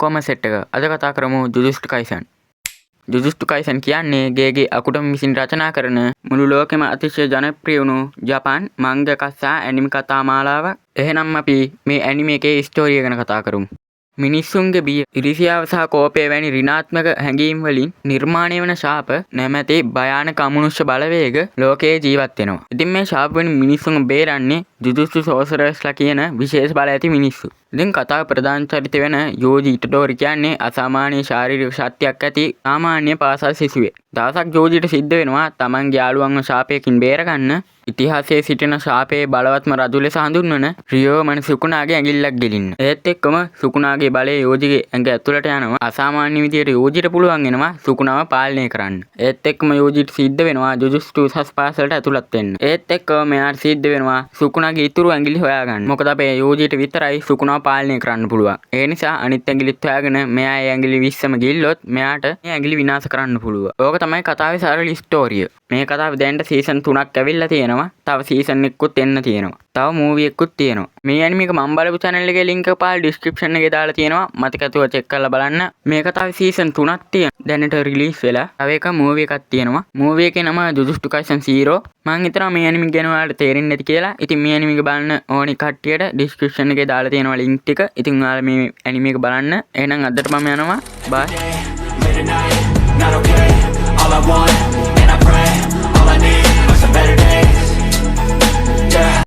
කොම සෙට් එක. අද කතා කරමු ජුජුත්සු කයිසන්. ජුජුත්සු කයිසන් කියන්නේ ගේගේ අකුටම විසින් රචනා කරන මුළු ලෝකෙම අතිශය ජනප්‍රිය වුණු ජපාන් මංගා කතා ඇනිමි කතා මාලාවක්. එහෙනම් අපි මේ ඇනිමේ එකේ ස්ටෝරිය ගැන කතා කරමු. මිනිස්සුන්ගේ බිය, ඉරිසියාව සහ කෝපය වැනි ඍණාත්මක හැඟීම් වලින් නිර්මාණය වන ශාප නැමැති භයානක අමනුෂ්‍ය බලවේග ලෝකයේ ජීවත් වෙනවා. ඉතින් මේ ශාප වලින් මිනිස්සුන් බේරන්නේ ජුජුත්සු සෝසරර්ස්ලා කියන විශේෂ බල ඇති මිනිස්සු. ඉතින් කතාවේ ප්‍රධාන චරිත වෙන යෝජි ඉටඩෝරි කියන්නේ අසාමාන්‍ය ශාරීරික ශක්තියක් ඇති සාමාන්‍ය පාසල් සිසුවෙක්. දවසක් යෝජිට සිද්ධ වෙනවා තමන්ගේ යාළුවන්ව ශාපයකින් බේරගන්න. ඉතිහාසයේ සිටින ශාපයේ බලවත්ම රජු ලෙස හඳුන්වන රියෝ සුකුනාගේ ඇඟිල්ලක් ගෙලින්න. ඒත් එක්කම සුකුනාගේ බලය යෝජිගේ ඇඟ ඇතුළට යනවා. අසාමාන්‍ය විදියට යෝජිට පුළුවන් වෙනවා සුකුනාව පාලනය කරන්න. ඒත් එක්කම යෝජිට සිද්ධ වෙනවා ජුජුත්සු පාසලට ඇතුළත් වෙන්න. ඒත් එක්කම මෙයාට සිද්ධ වෙනවා සුකුනාගේ ඉතුරු ඇඟිලි හොයාගන්න. මොකද අපේ යෝජිට විතරයි සුකුනාව පාලනය කරන්න පුළුවන්. ඒ නිසා අනිත් ඇඟිලිත් හොයාගෙන මෙයා ඒ ඇඟිලි 20ම ගිල්ලොත් මෙයාට මේ ඇඟිලි විනාශ කරන්න පුළුවන්. ඕක තමයි කතාවේ සරල ස්ටෝරිය. මේ කතාව දැනට සීසන් 3ක් ඇවිල්ලා තියෙනවා. තව සීසන් එකකුත් එන්න තියෙනවා. තව මූවි එකකුත් තියෙනවා. මේ ඇනිමේ එක මම බලපු channel එකේ link එක පාල් description එකේ දාලා තියෙනවා. මතකතුව check කරලා බලන්න. මේ කතාවේ සීසන් 3ක් තියෙනවා. දැනට release වෙලා. තව එක මූවි එකක් තියෙනවා. මූවි එකේ නම ජුජුත්සු කයිසන් 0. මම හිතනවා මේ ඇනිමේ ගැන ඔයාලට තේරෙන්නේ නැති කියලා. ඉතින් මේ ඇනිමේ එක බලන්න ඕනි කට්ටියට description එකේ දාලා තියෙනවා link ටික. ඉතින් ඔයාලා මේ ඇනිමේ එක බලන්න. එහෙනම් අදට මම යනවා. bye. All I want